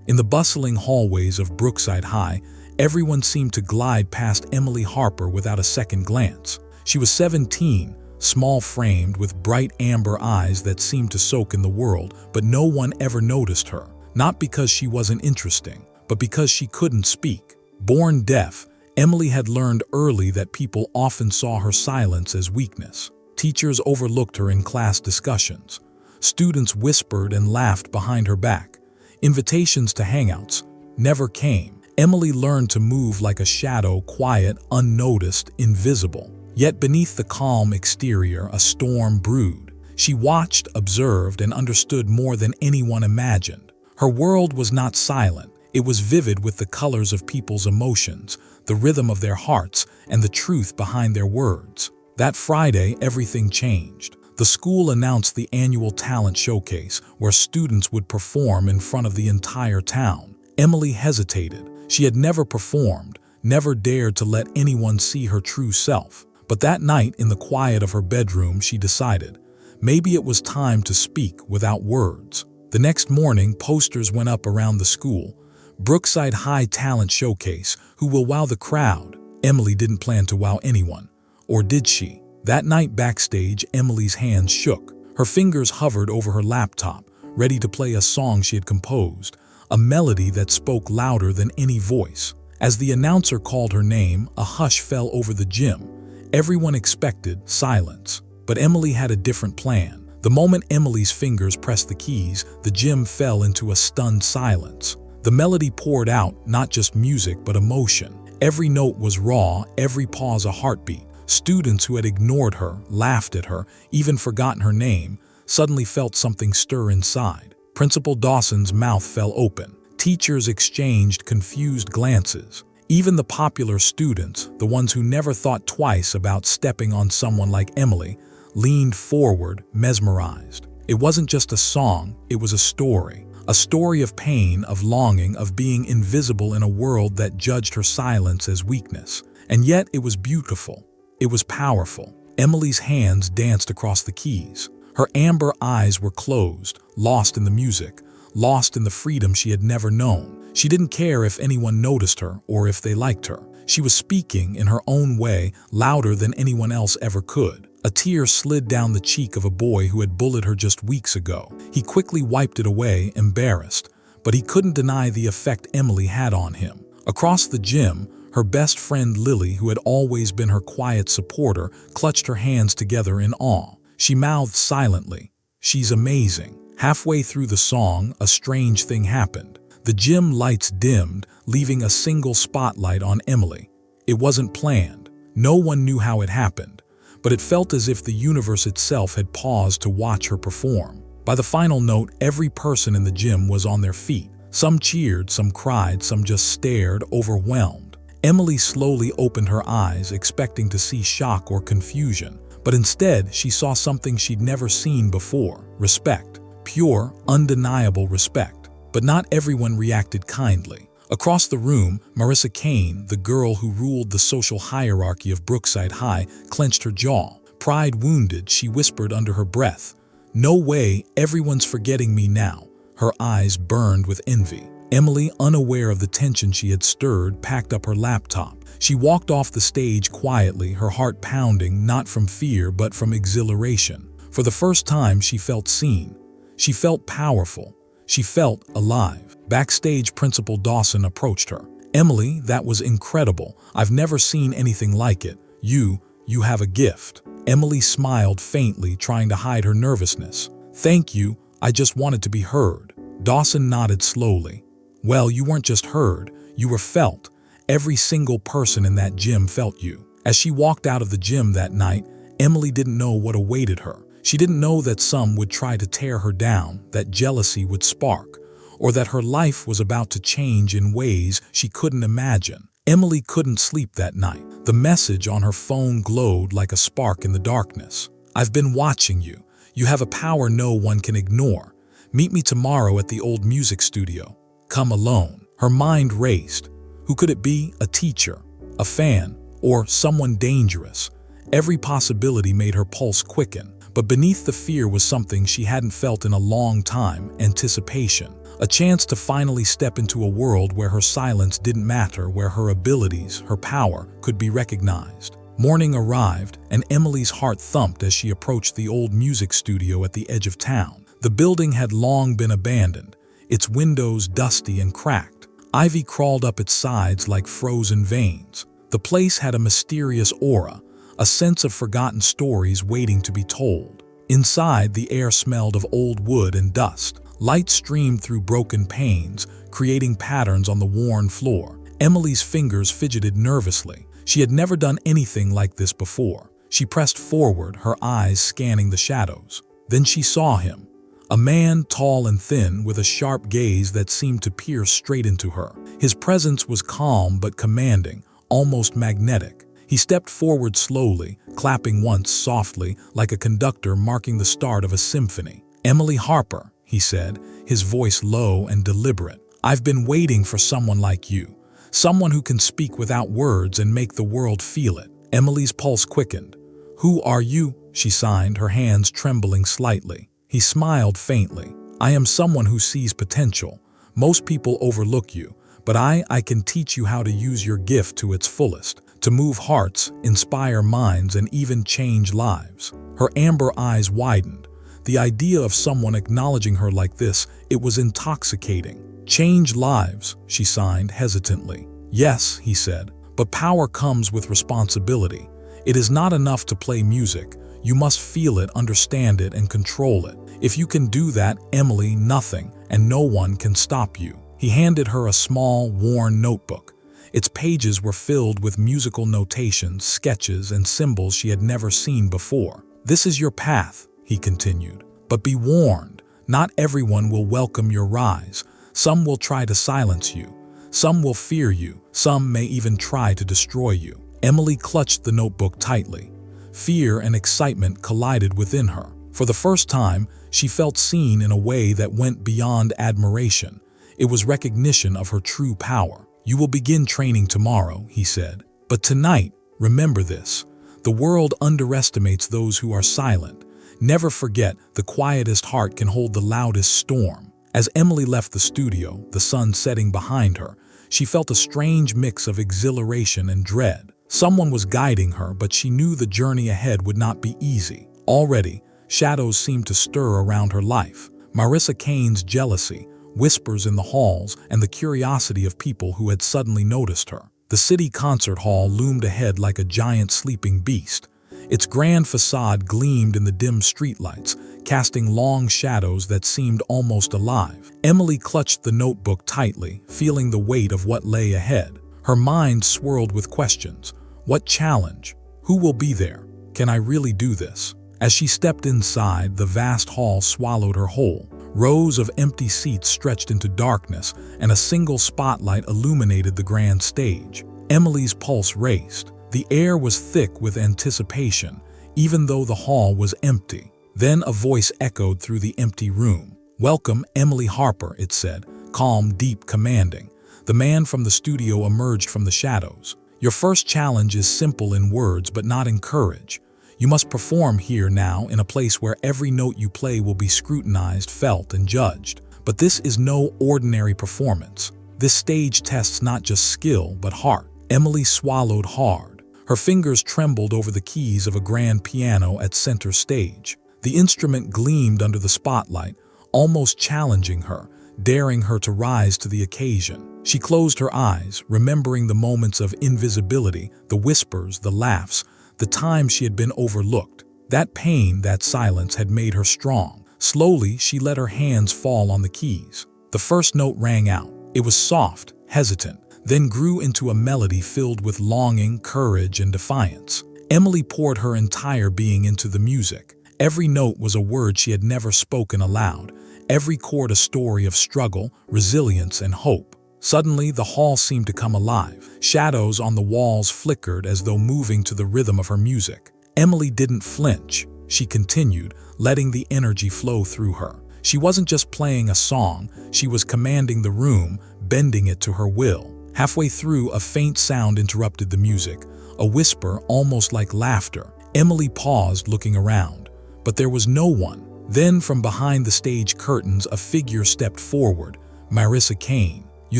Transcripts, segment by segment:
In the bustling hallways of Brookside High, everyone seemed to glide past Emily Harper without a second glance. She was 17, small-framed with bright amber eyes that seemed to soak in the world, but no one ever noticed her. Not because she wasn't interesting, but because she couldn't speak. Born deaf, Emily had learned early that people often saw her silence as weakness. Teachers overlooked her in class discussions. Students whispered and laughed behind her back. Invitations to hangouts never came. Emily learned to move like a shadow, quiet, unnoticed, invisible. Yet beneath the calm exterior, a storm brewed. She watched, observed, and understood more than anyone imagined. Her world was not silent. It was vivid with the colors of people's emotions, the rhythm of their hearts, and the truth behind their words. That Friday, everything changed. The school announced the annual talent showcase, where students would perform in front of the entire town. Emily hesitated. She had never performed, never dared to let anyone see her true self. But that night, in the quiet of her bedroom, she decided, maybe it was time to speak without words. The next morning, posters went up around the school. Brookside High Talent Showcase, who will wow the crowd? Emily didn't plan to wow anyone. Or did she? That night backstage, Emily's hands shook. Her fingers hovered over her laptop, ready to play a song she had composed, a melody that spoke louder than any voice. As the announcer called her name, a hush fell over the gym. Everyone expected silence, but Emily had a different plan. The moment Emily's fingers pressed the keys, the gym fell into a stunned silence. The melody poured out, not just music, but emotion. Every note was raw, every pause a heartbeat. Students who had ignored her, laughed at her, even forgotten her name, suddenly felt something stir inside. Principal Dawson's mouth fell open. Teachers exchanged confused glances. Even the popular students, the ones who never thought twice about stepping on someone like Emily, leaned forward, mesmerized. It wasn't just a song, it was a story. A story of pain, of longing, of being invisible in a world that judged her silence as weakness. And yet it was beautiful. It was powerful. Emily's hands danced across the keys. Her amber eyes were closed, lost in the music, lost in the freedom she had never known. She didn't care if anyone noticed her or if they liked her. She was speaking in her own way, louder than anyone else ever could. A tear slid down the cheek of a boy who had bullied her just weeks ago. He quickly wiped it away, embarrassed, but he couldn't deny the effect Emily had on him. Across the gym, her best friend Lily, who had always been her quiet supporter, clutched her hands together in awe. She mouthed silently, "She's amazing." Halfway through the song, a strange thing happened. The gym lights dimmed, leaving a single spotlight on Emily. It wasn't planned. No one knew how it happened, but it felt as if the universe itself had paused to watch her perform. By the final note, every person in the gym was on their feet. Some cheered, some cried, some just stared, overwhelmed. Emily slowly opened her eyes, expecting to see shock or confusion, but instead she saw something she'd never seen before: respect. Pure, undeniable respect. But not everyone reacted kindly. Across the room, Marissa Kane, the girl who ruled the social hierarchy of Brookside High, clenched her jaw. Pride wounded, she whispered under her breath, "No way, everyone's forgetting me now." Her eyes burned with envy. Emily, unaware of the tension she had stirred, packed up her laptop. She walked off the stage quietly, her heart pounding, not from fear but from exhilaration. For the first time, she felt seen. She felt powerful. She felt alive. Backstage, Principal Dawson approached her. "Emily, that was incredible. I've never seen anything like it. You have a gift." Emily smiled faintly, trying to hide her nervousness. "Thank you. I just wanted to be heard." Dawson nodded slowly. "Well, you weren't just heard. You were felt. Every single person in that gym felt you." As she walked out of the gym that night, Emily didn't know what awaited her. She didn't know that some would try to tear her down, that jealousy would spark, or that her life was about to change in ways she couldn't imagine. Emily couldn't sleep that night. The message on her phone glowed like a spark in the darkness. "I've been watching you. You have a power no one can ignore. Meet me tomorrow at the old music studio. Come alone." Her mind raced. Who could it be? A teacher, a fan, or someone dangerous? Every possibility made her pulse quicken. But beneath the fear was something she hadn't felt in a long time: anticipation. A chance to finally step into a world where her silence didn't matter, where her abilities, her power, could be recognized. Morning arrived, and Emily's heart thumped as she approached the old music studio at the edge of town. The building had long been abandoned, its windows dusty and cracked. Ivy crawled up its sides like frozen veins. The place had a mysterious aura, a sense of forgotten stories waiting to be told. Inside, the air smelled of old wood and dust. Light streamed through broken panes, creating patterns on the worn floor. Emily's fingers fidgeted nervously. She had never done anything like this before. She pressed forward, her eyes scanning the shadows. Then she saw him. A man tall and thin with a sharp gaze that seemed to pierce straight into her. His presence was calm but commanding, almost magnetic. He stepped forward slowly, clapping once softly, like a conductor marking the start of a symphony. "Emily Harper," he said, his voice low and deliberate. "I've been waiting for someone like you. Someone who can speak without words and make the world feel it." Emily's pulse quickened. "Who are you?" she signed, her hands trembling slightly. He smiled faintly. "I am someone who sees potential. Most people overlook you, but I can teach you how to use your gift to its fullest, to move hearts, inspire minds, and even change lives." Her amber eyes widened. The idea of someone acknowledging her like this, it was intoxicating. "Change lives," she signed hesitantly. "Yes," he said, "but power comes with responsibility. It is not enough to play music. You must feel it, understand it, and control it. If you can do that, Emily, nothing and no one can stop you." He handed her a small, worn notebook. Its pages were filled with musical notations, sketches, and symbols she had never seen before. "This is your path," he continued. "But be warned, not everyone will welcome your rise. Some will try to silence you. Some will fear you. Some may even try to destroy you." Emily clutched the notebook tightly. Fear and excitement collided within her. For the first time, she felt seen in a way that went beyond admiration. It was recognition of her true power. "You will begin training tomorrow," he said. "But tonight, remember this. The world underestimates those who are silent. Never forget, the quietest heart can hold the loudest storm." As Emily left the studio, the sun setting behind her, she felt a strange mix of exhilaration and dread. Someone was guiding her, but she knew the journey ahead would not be easy. Already, shadows seemed to stir around her life. Marissa Kane's jealousy, whispers in the halls, and the curiosity of people who had suddenly noticed her. The city concert hall loomed ahead like a giant sleeping beast. Its grand facade gleamed in the dim streetlights, casting long shadows that seemed almost alive. Emily clutched the notebook tightly, feeling the weight of what lay ahead. Her mind swirled with questions. What challenge? Who will be there? Can I really do this? As she stepped inside, the vast hall swallowed her whole. Rows of empty seats stretched into darkness, and a single spotlight illuminated the grand stage. Emily's pulse raced. The air was thick with anticipation, even though the hall was empty. Then a voice echoed through the empty room. "Welcome, Emily Harper," it said, calm, deep, commanding. The man from the studio emerged from the shadows. "Your first challenge is simple in words, but not in courage. You must perform here now in a place where every note you play will be scrutinized, felt, and judged. But this is no ordinary performance. This stage tests not just skill, but heart." Emily swallowed hard. Her fingers trembled over the keys of a grand piano at center stage. The instrument gleamed under the spotlight, almost challenging her, daring her to rise to the occasion. She closed her eyes, remembering the moments of invisibility, the whispers, the laughs, the times she had been overlooked. That pain, that silence had made her strong. Slowly, she let her hands fall on the keys. The first note rang out. It was soft, hesitant, then grew into a melody filled with longing, courage, and defiance. Emily poured her entire being into the music. Every note was a word she had never spoken aloud, every chord a story of struggle, resilience, and hope. Suddenly, the hall seemed to come alive. Shadows on the walls flickered as though moving to the rhythm of her music. Emily didn't flinch. She continued, letting the energy flow through her. She wasn't just playing a song, she was commanding the room, bending it to her will. Halfway through, a faint sound interrupted the music, a whisper almost like laughter. Emily paused, looking around, but there was no one. Then, from behind the stage curtains, a figure stepped forward, Marissa Kane. You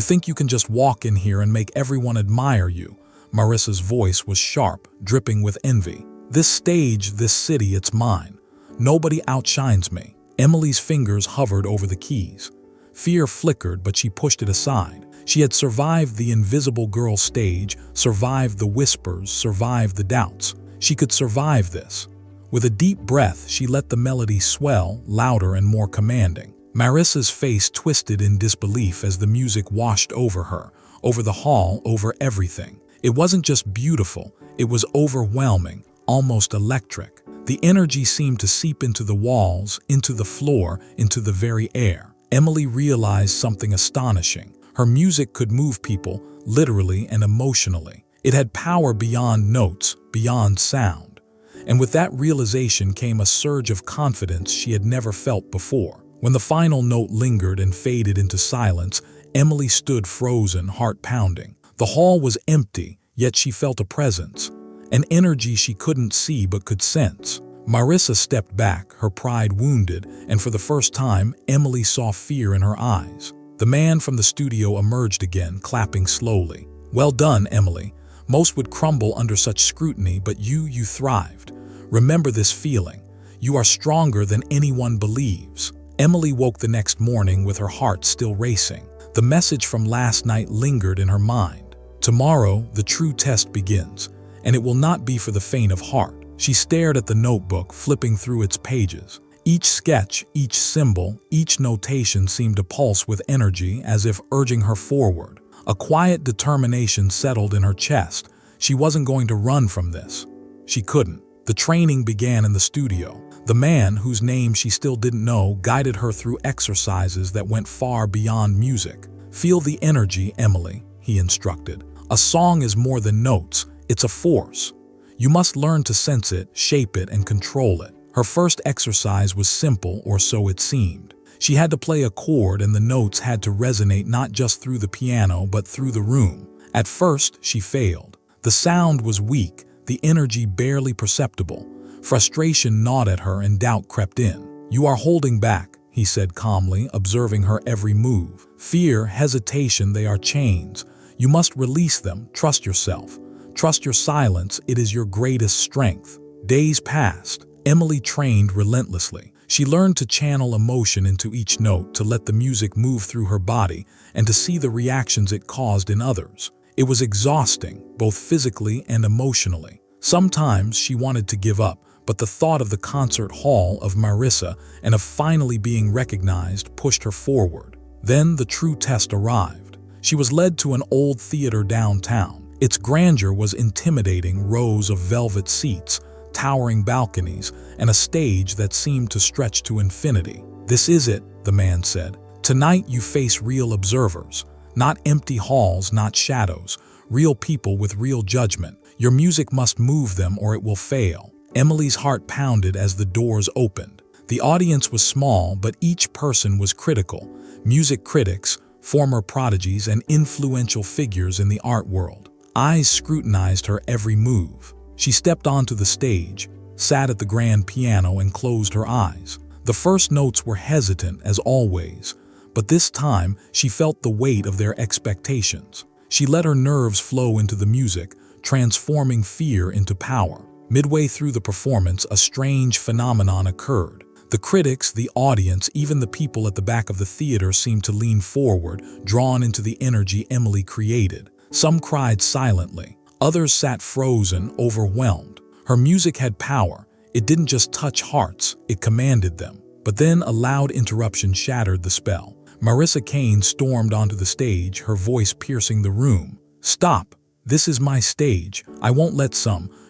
think you can just walk in here and make everyone admire you? Marissa's voice was sharp, dripping with envy. This stage, this city, it's mine. Nobody outshines me. Emily's fingers hovered over the keys. Fear flickered, but she pushed it aside. She had survived the invisible girl stage, survived the whispers, survived the doubts. She could survive this. With a deep breath, she let the melody swell, louder and more commanding. Marissa's face twisted in disbelief as the music washed over her, over the hall, over everything. It wasn't just beautiful, it was overwhelming, almost electric. The energy seemed to seep into the walls, into the floor, into the very air. Emily realized something astonishing. Her music could move people, literally and emotionally. It had power beyond notes, beyond sound. And with that realization came a surge of confidence she had never felt before. When the final note lingered and faded into silence, Emily stood frozen, heart pounding. The hall was empty, yet she felt a presence, an energy she couldn't see but could sense. Marissa stepped back, her pride wounded, and for the first time, Emily saw fear in her eyes. The man from the studio emerged again, clapping slowly. "Well done, Emily. Most would crumble under such scrutiny, but you thrived. Remember this feeling. You are stronger than anyone believes." Emily woke the next morning with her heart still racing. The message from last night lingered in her mind. Tomorrow, the true test begins, and it will not be for the faint of heart. She stared at the notebook, flipping through its pages. Each sketch, each symbol, each notation seemed to pulse with energy, as if urging her forward. A quiet determination settled in her chest. She wasn't going to run from this. She couldn't. The training began in the studio. The man, whose name she still didn't know, guided her through exercises that went far beyond music. "Feel the energy, Emily," he instructed. "A song is more than notes, it's a force. You must learn to sense it, shape it, and control it." Her first exercise was simple, or so it seemed. She had to play a chord, and the notes had to resonate not just through the piano, but through the room. At first, she failed. The sound was weak, the energy barely perceptible. Frustration gnawed at her and doubt crept in. "You are holding back," he said calmly, observing her every move. "Fear, hesitation, they are chains. You must release them. Trust yourself. Trust your silence. It is your greatest strength." Days passed. Emily trained relentlessly. She learned to channel emotion into each note, to let the music move through her body, and to see the reactions it caused in others. It was exhausting, both physically and emotionally. Sometimes she wanted to give up, but the thought of the concert hall, of Marissa, and of finally being recognized pushed her forward. Then the true test arrived. She was led to an old theater downtown. Its grandeur was intimidating: rows of velvet seats, towering balconies, and a stage that seemed to stretch to infinity. "This is it," the man said. "Tonight you face real observers. Not empty halls, not shadows. Real people with real judgment. Your music must move them or it will fail." Emily's heart pounded as the doors opened. The audience was small, but each person was critical. Music critics, former prodigies, and influential figures in the art world. Eyes scrutinized her every move. She stepped onto the stage, sat at the grand piano, and closed her eyes. The first notes were hesitant, as always, but this time she felt the weight of their expectations. She let her nerves flow into the music, transforming fear into power. Midway through the performance, a strange phenomenon occurred. The critics, the audience, even the people at the back of the theater seemed to lean forward, drawn into the energy Emily created. Some cried silently. Others sat frozen, overwhelmed. Her music had power. It didn't just touch hearts, it commanded them. But then a loud interruption shattered the spell. Marissa Kane stormed onto the stage, her voice piercing the room. "Stop! This is my stage. I won't let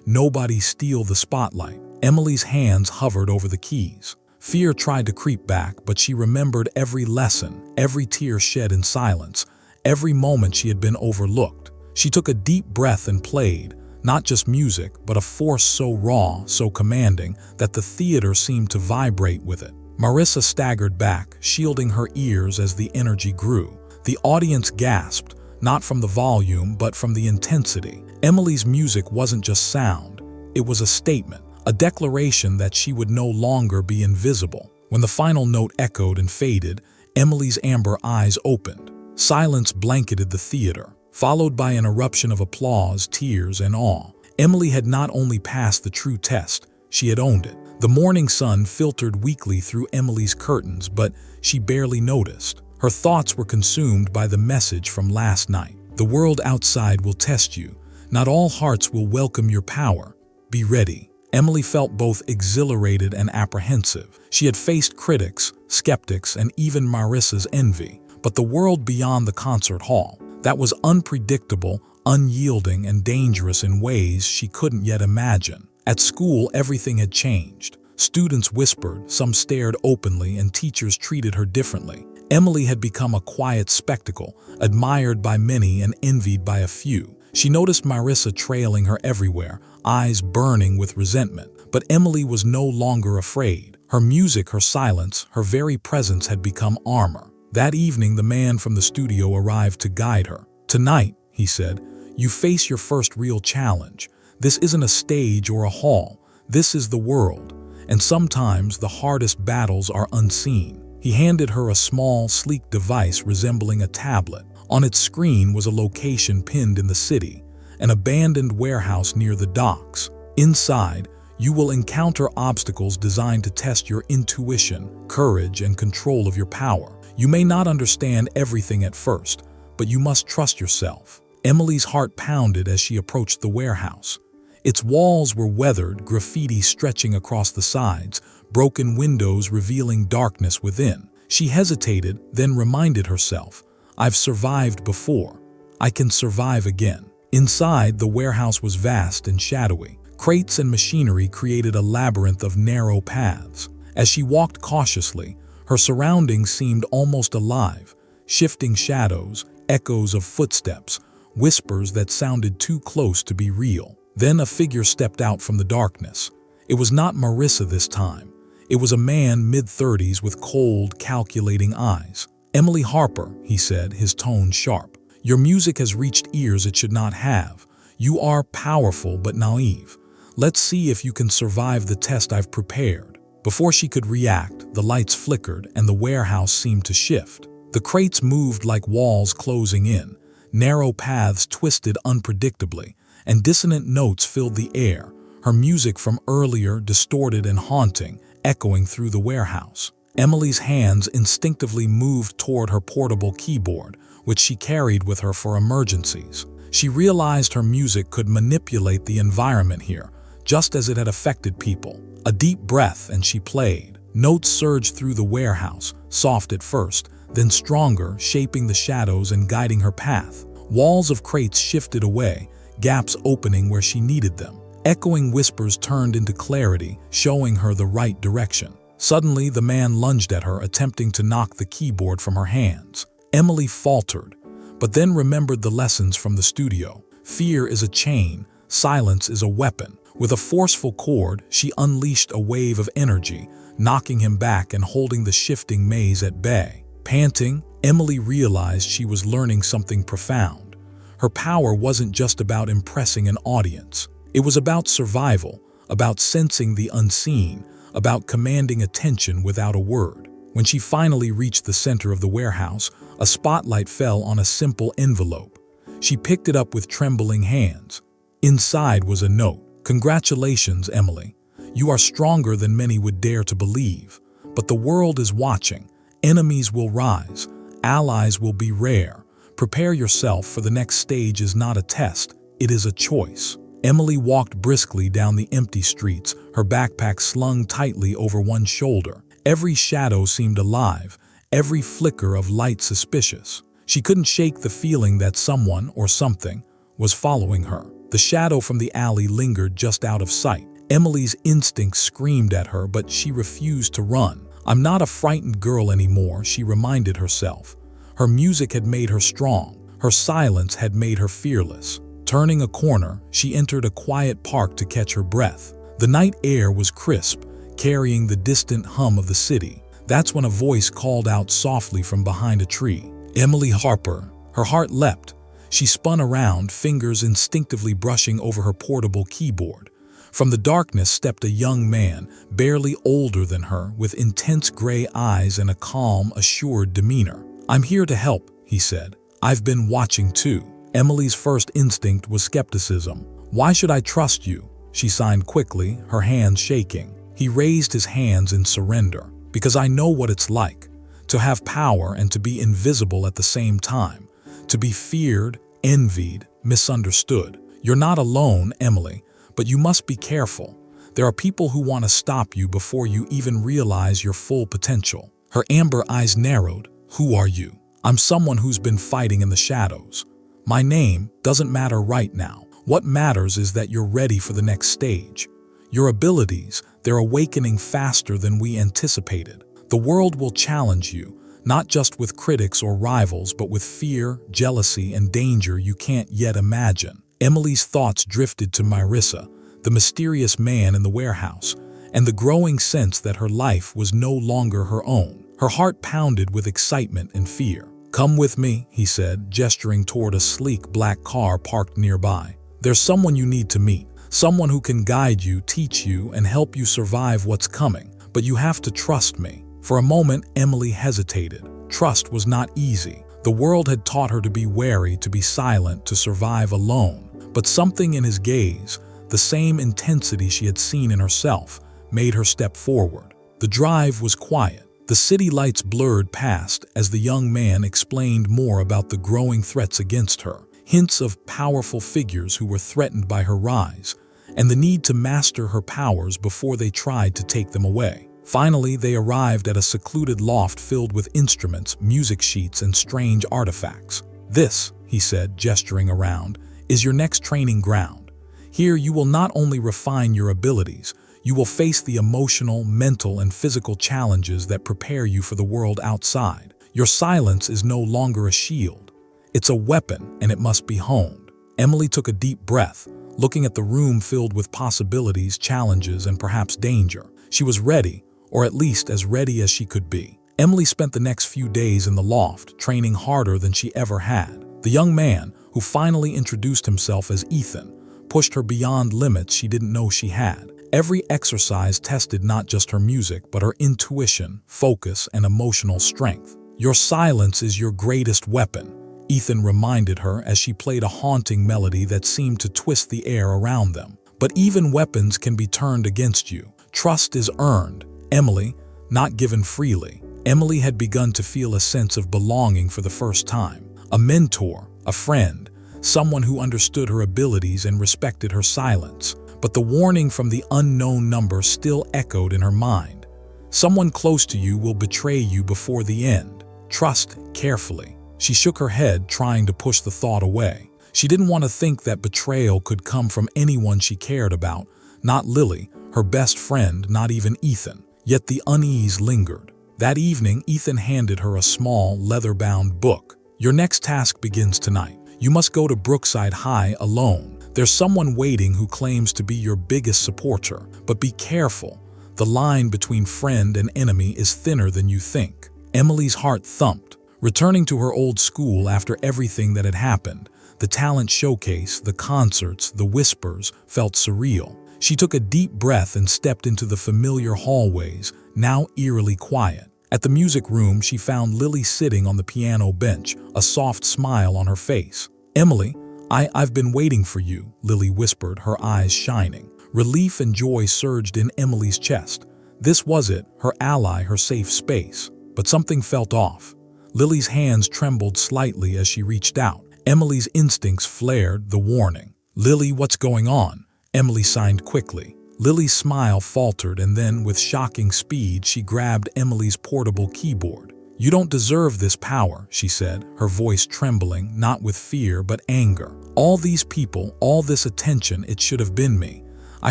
nobody steal the spotlight." Emily's hands hovered over the keys. Fear tried to creep back, but she remembered every lesson, every tear shed in silence, every moment she had been overlooked. She took a deep breath and played, not just music, but a force so raw, so commanding, that the theater seemed to vibrate with it. Marissa staggered back, shielding her ears as the energy grew. The audience gasped, not from the volume, but from the intensity. Emily's music wasn't just sound, it was a statement, a declaration that she would no longer be invisible. When the final note echoed and faded, Emily's amber eyes opened. Silence blanketed the theater, followed by an eruption of applause, tears, and awe. Emily had not only passed the true test, she had owned it. The morning sun filtered weakly through Emily's curtains, but she barely noticed. Her thoughts were consumed by the message from last night. The world outside will test you. Not all hearts will welcome your power. Be ready. Emily felt both exhilarated and apprehensive. She had faced critics, skeptics, and even Marissa's envy. But the world beyond the concert hall, that was unpredictable, unyielding, and dangerous in ways she couldn't yet imagine. At school, everything had changed. Students whispered, some stared openly, and teachers treated her differently. Emily had become a quiet spectacle, admired by many and envied by a few. She noticed Marissa trailing her everywhere, eyes burning with resentment. But Emily was no longer afraid. Her music, her silence, her very presence had become armor. That evening, the man from the studio arrived to guide her. "Tonight," he said, "you face your first real challenge. This isn't a stage or a hall. This is the world. And sometimes the hardest battles are unseen." He handed her a small, sleek device resembling a tablet. On its screen was a location pinned in the city, an abandoned warehouse near the docks. Inside, you will encounter obstacles designed to test your intuition, courage, and control of your power. You may not understand everything at first, but you must trust yourself. Emily's heart pounded as she approached the warehouse. Its walls were weathered, graffiti stretching across the sides, broken windows revealing darkness within. She hesitated, then reminded herself, "I've survived before. I can survive again." Inside, the warehouse was vast and shadowy. Crates and machinery created a labyrinth of narrow paths. As she walked cautiously, her surroundings seemed almost alive, shifting shadows, echoes of footsteps, whispers that sounded too close to be real. Then a figure stepped out from the darkness. It was not Marissa this time. It was a man mid-30s with cold, calculating eyes. "Emily Harper," he said, his tone sharp. "Your music has reached ears it should not have. You are powerful but naive. Let's see if you can survive the test I've prepared." Before she could react, the lights flickered and the warehouse seemed to shift. The crates moved like walls closing in. Narrow paths twisted unpredictably, and dissonant notes filled the air, her music from earlier distorted and haunting, echoing through the warehouse. Emily's hands instinctively moved toward her portable keyboard, which she carried with her for emergencies. She realized her music could manipulate the environment here, just as it had affected people. A deep breath and she played. Notes surged through the warehouse, soft at first, then stronger, shaping the shadows and guiding her path. Walls of crates shifted away, gaps opening where she needed them. Echoing whispers turned into clarity, showing her the right direction. Suddenly, the man lunged at her, attempting to knock the keyboard from her hands. Emily faltered, but then remembered the lessons from the studio. Fear is a chain, silence is a weapon. With a forceful chord, she unleashed a wave of energy, knocking him back and holding the shifting maze at bay. Panting, Emily realized she was learning something profound. Her power wasn't just about impressing an audience. It was about survival, about sensing the unseen, about commanding attention without a word. When she finally reached the center of the warehouse, a spotlight fell on a simple envelope. She picked it up with trembling hands. Inside was a note. "Congratulations, Emily. You are stronger than many would dare to believe. But the world is watching. Enemies will rise. Allies will be rare. Prepare yourself, for the next stage is not a test, it is a choice." Emily walked briskly down the empty streets, her backpack slung tightly over one shoulder. Every shadow seemed alive, every flicker of light suspicious. She couldn't shake the feeling that someone or something was following her. The shadow from the alley lingered just out of sight. Emily's instincts screamed at her, but she refused to run. "I'm not a frightened girl anymore," she reminded herself. Her music had made her strong. Her silence had made her fearless. Turning a corner, she entered a quiet park to catch her breath. The night air was crisp, carrying the distant hum of the city. That's when a voice called out softly from behind a tree. "Emily Harper." Her heart leapt. She spun around, fingers instinctively brushing over her portable keyboard. From the darkness stepped a young man, barely older than her, with intense gray eyes and a calm, assured demeanor. "I'm here to help," he said. "I've been watching too." Emily's first instinct was skepticism. "Why should I trust you?" She signed quickly, her hands shaking. He raised his hands in surrender. "Because I know what it's like, to have power and to be invisible at the same time, to be feared, envied, misunderstood. You're not alone, Emily, but you must be careful. There are people who want to stop you before you even realize your full potential." Her amber eyes narrowed. "Who are you?" "I'm someone who's been fighting in the shadows. My name doesn't matter right now. What matters is that you're ready for the next stage. Your abilities, they're awakening faster than we anticipated. The world will challenge you, not just with critics or rivals, but with fear, jealousy, and danger you can't yet imagine." Emily's thoughts drifted to Marissa, the mysterious man in the warehouse, and the growing sense that her life was no longer her own. Her heart pounded with excitement and fear. "Come with me," he said, gesturing toward a sleek black car parked nearby. "There's someone you need to meet, someone who can guide you, teach you, and help you survive what's coming. But you have to trust me." For a moment, Emily hesitated. Trust was not easy. The world had taught her to be wary, to be silent, to survive alone. But something in his gaze, the same intensity she had seen in herself, made her step forward. The drive was quiet. The city lights blurred past as the young man explained more about the growing threats against her. Hints of powerful figures who were threatened by her rise, and the need to master her powers before they tried to take them away. Finally, they arrived at a secluded loft filled with instruments, music sheets, and strange artifacts. "This," he said, gesturing around, "is your next training ground. Here you will not only refine your abilities, you will face the emotional, mental, and physical challenges that prepare you for the world outside. Your silence is no longer a shield. It's a weapon, and it must be honed." Emily took a deep breath, looking at the room filled with possibilities, challenges, and perhaps danger. She was ready, or at least as ready as she could be. Emily spent the next few days in the loft, training harder than she ever had. The young man, who finally introduced himself as Ethan, pushed her beyond limits she didn't know she had. Every exercise tested not just her music, but her intuition, focus, and emotional strength. "Your silence is your greatest weapon," Ethan reminded her as she played a haunting melody that seemed to twist the air around them. "But even weapons can be turned against you. Trust is earned, Emily, not given freely." Emily had begun to feel a sense of belonging for the first time. A mentor, a friend, someone who understood her abilities and respected her silence. But the warning from the unknown number still echoed in her mind. "Someone close to you will betray you before the end. Trust carefully." She shook her head, trying to push the thought away. She didn't want to think that betrayal could come from anyone she cared about, not Lily, her best friend, not even Ethan. Yet the unease lingered. That evening, Ethan handed her a small, leather-bound book. "Your next task begins tonight. You must go to Brookside High alone. There's someone waiting who claims to be your biggest supporter. But be careful. The line between friend and enemy is thinner than you think." Emily's heart thumped. Returning to her old school after everything that had happened, the talent showcase, the concerts, the whispers, felt surreal. She took a deep breath and stepped into the familiar hallways, now eerily quiet. At the music room, she found Lily sitting on the piano bench, a soft smile on her face. "Emily, I've been waiting for you," Lily whispered, her eyes shining. Relief and joy surged in Emily's chest. This was it, her ally, her safe space. But something felt off. Lily's hands trembled slightly as she reached out. Emily's instincts flared, the warning. "Lily, what's going on?" Emily signed quickly. Lily's smile faltered, and then, with shocking speed, she grabbed Emily's portable keyboard. "You don't deserve this power," she said, her voice trembling, not with fear but anger. "All these people, all this attention, it should have been me. I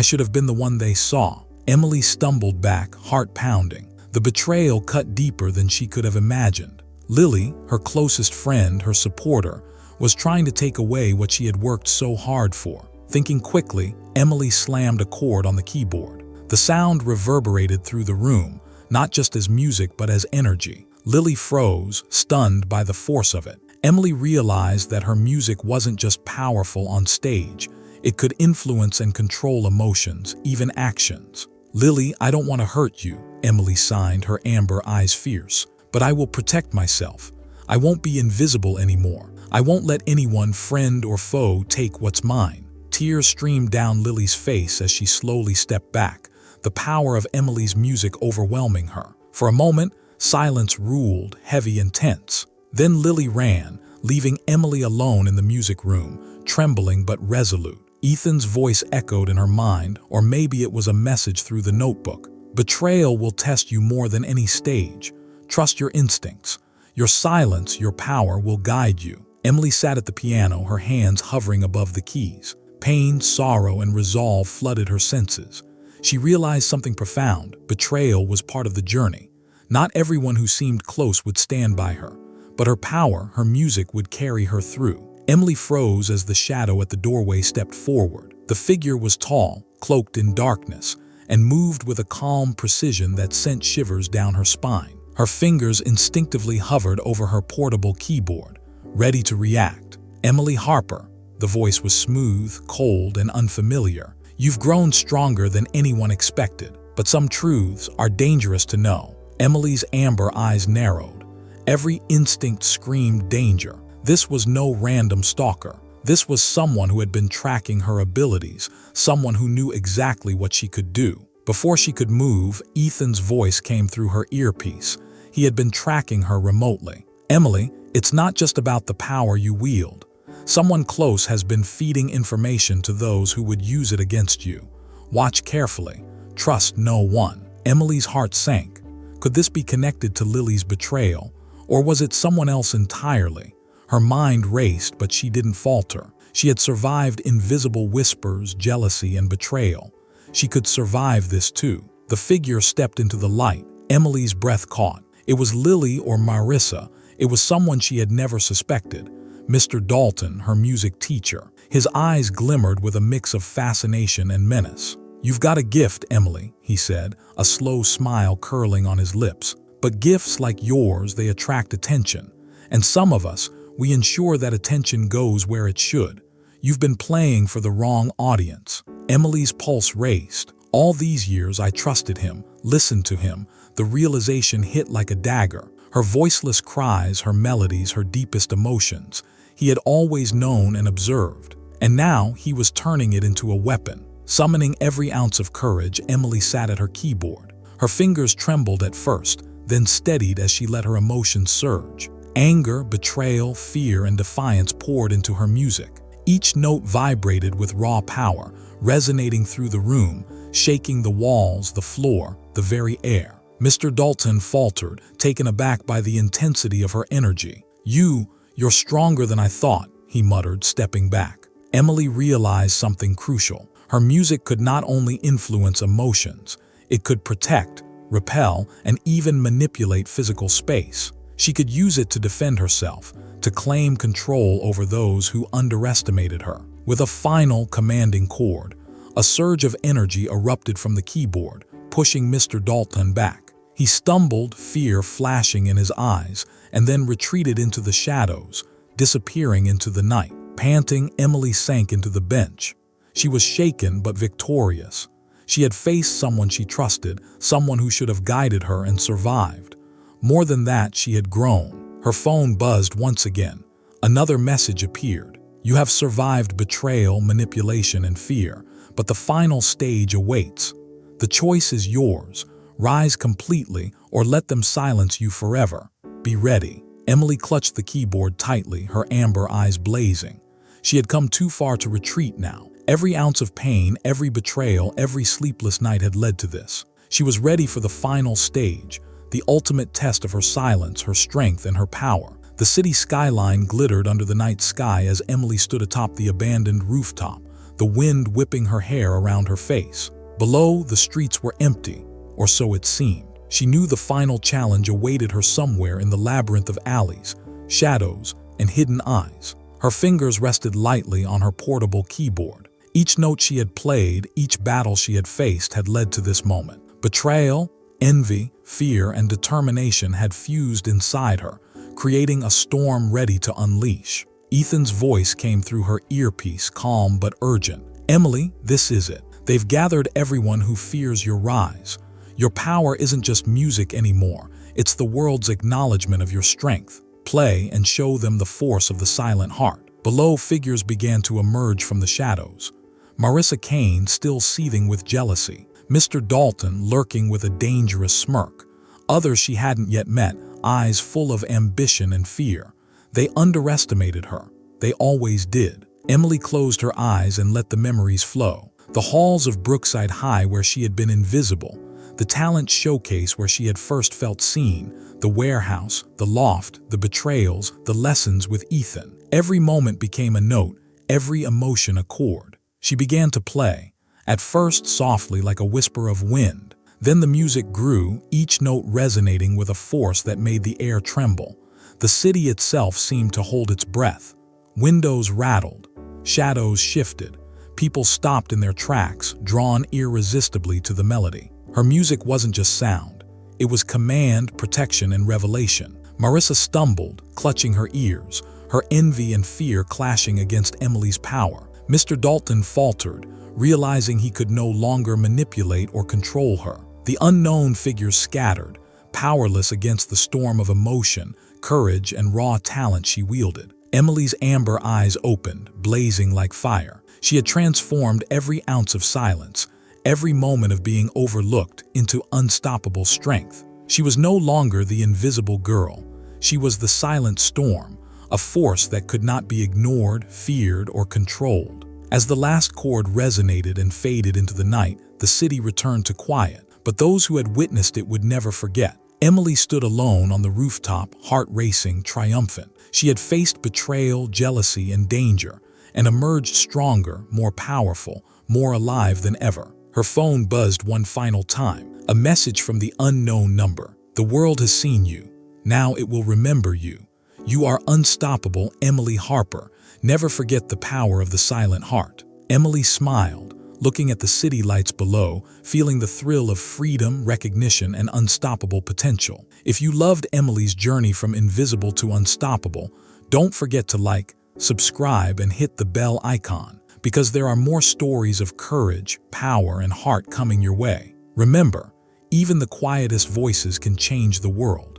should have been the one they saw." Emily stumbled back, heart pounding. The betrayal cut deeper than she could have imagined. Lily, her closest friend, her supporter, was trying to take away what she had worked so hard for. Thinking quickly, Emily slammed a chord on the keyboard. The sound reverberated through the room, not just as music but as energy. Lily froze, stunned by the force of it. Emily realized that her music wasn't just powerful on stage, It could influence and control emotions, even actions. "Lily, I don't want to hurt you," Emily signed, her amber eyes fierce. "But I will protect myself. I won't be invisible anymore. I won't let anyone, friend or foe, take what's mine." Tears streamed down Lily's face as she slowly stepped back, the power of Emily's music overwhelming her. For a moment, silence ruled, heavy and tense. Then Lily ran, leaving Emily alone in the music room, trembling but resolute. Ethan's voice echoed in her mind, or maybe it was a message through the notebook. "Betrayal will test you more than any stage. Trust your instincts. Your silence, your power will guide you." Emily sat at the piano, her hands hovering above the keys. Pain, sorrow, and resolve flooded her senses. She realized something profound. Betrayal was part of the journey. Not everyone who seemed close would stand by her, but her power, her music would carry her through. Emily froze as the shadow at the doorway stepped forward. The figure was tall, cloaked in darkness, and moved with a calm precision that sent shivers down her spine. Her fingers instinctively hovered over her portable keyboard, ready to react. "Emily Harper." The voice was smooth, cold, and unfamiliar. "You've grown stronger than anyone expected, but some truths are dangerous to know." Emily's amber eyes narrowed. Every instinct screamed danger. This was no random stalker. This was someone who had been tracking her abilities, someone who knew exactly what she could do. Before she could move, Ethan's voice came through her earpiece. He had been tracking her remotely. "Emily, it's not just about the power you wield. Someone close has been feeding information to those who would use it against you. Watch carefully. Trust no one." Emily's heart sank. Could this be connected to Lily's betrayal, or was it someone else entirely? Her mind raced, but she didn't falter. She had survived invisible whispers, jealousy, and betrayal. She could survive this too. The figure stepped into the light. Emily's breath caught. It was Lily or Marissa. It was someone she had never suspected. Mr. Dalton, her music teacher. His eyes glimmered with a mix of fascination and menace. "You've got a gift, Emily," he said, a slow smile curling on his lips. "But gifts like yours, they attract attention. And some of us, we ensure that attention goes where it should. You've been playing for the wrong audience." Emily's pulse raced. "All these years I trusted him, listened to him." The realization hit like a dagger. Her voiceless cries, her melodies, her deepest emotions. He had always known and observed. And now he was turning it into a weapon. Summoning every ounce of courage, Emily sat at her keyboard. Her fingers trembled at first, then steadied as she let her emotions surge. Anger, betrayal, fear, and defiance poured into her music. Each note vibrated with raw power, resonating through the room, shaking the walls, the floor, the very air. Mr. Dalton faltered, taken aback by the intensity of her energy. You're stronger than I thought," he muttered, stepping back. Emily realized something crucial. Her music could not only influence emotions, it could protect, repel, and even manipulate physical space. She could use it to defend herself, to claim control over those who underestimated her. With a final commanding chord, a surge of energy erupted from the keyboard, pushing Mr. Dalton back. He stumbled, fear flashing in his eyes, and then retreated into the shadows, disappearing into the night. Panting, Emily sank into the bench. She was shaken but victorious. She had faced someone she trusted, someone who should have guided her and survived. More than that, she had grown. Her phone buzzed once again. Another message appeared. "You have survived betrayal, manipulation, and fear, but the final stage awaits. The choice is yours. Rise completely or let them silence you forever. Be ready." Emily clutched the keyboard tightly, her amber eyes blazing. She had come too far to retreat now. Every ounce of pain, every betrayal, every sleepless night had led to this. She was ready for the final stage, the ultimate test of her silence, her strength, and her power. The city skyline glittered under the night sky as Emily stood atop the abandoned rooftop, the wind whipping her hair around her face. Below, the streets were empty, or so it seemed. She knew the final challenge awaited her somewhere in the labyrinth of alleys, shadows, and hidden eyes. Her fingers rested lightly on her portable keyboard. Each note she had played, each battle she had faced had led to this moment. Betrayal, envy, fear, and determination had fused inside her, creating a storm ready to unleash. Ethan's voice came through her earpiece, calm but urgent. "Emily, this is it. They've gathered everyone who fears your rise. Your power isn't just music anymore. It's the world's acknowledgement of your strength. Play and show them the force of the silent heart." Below, figures began to emerge from the shadows. Marissa Kane, still seething with jealousy. Mr. Dalton, lurking with a dangerous smirk. Others she hadn't yet met, eyes full of ambition and fear. They underestimated her. They always did. Emily closed her eyes and let the memories flow. The halls of Brookside High where she had been invisible. The talent showcase where she had first felt seen. The warehouse, the loft, the betrayals, the lessons with Ethan. Every moment became a note, every emotion a chord. She began to play, at first softly like a whisper of wind. Then the music grew, each note resonating with a force that made the air tremble. The city itself seemed to hold its breath. Windows rattled, shadows shifted. People stopped in their tracks, drawn irresistibly to the melody. Her music wasn't just sound. It was command, protection, and revelation. Marissa stumbled, clutching her ears, her envy and fear clashing against Emily's power. Mr. Dalton faltered, realizing he could no longer manipulate or control her. The unknown figures scattered, powerless against the storm of emotion, courage, and raw talent she wielded. Emily's amber eyes opened, blazing like fire. She had transformed every ounce of silence, every moment of being overlooked, into unstoppable strength. She was no longer the invisible girl. She was the silent storm, a force that could not be ignored, feared, or controlled. As the last chord resonated and faded into the night, the city returned to quiet, but those who had witnessed it would never forget. Emily stood alone on the rooftop, heart racing, triumphant. She had faced betrayal, jealousy, and danger, and emerged stronger, more powerful, more alive than ever. Her phone buzzed one final time, a message from the unknown number. "The world has seen you. Now it will remember you. You are unstoppable, Emily Harper. Never forget the power of the silent heart." Emily smiled, looking at the city lights below, feeling the thrill of freedom, recognition, and unstoppable potential. If you loved Emily's journey from invisible to unstoppable, don't forget to like, subscribe, and hit the bell icon, because there are more stories of courage, power, and heart coming your way. Remember, even the quietest voices can change the world.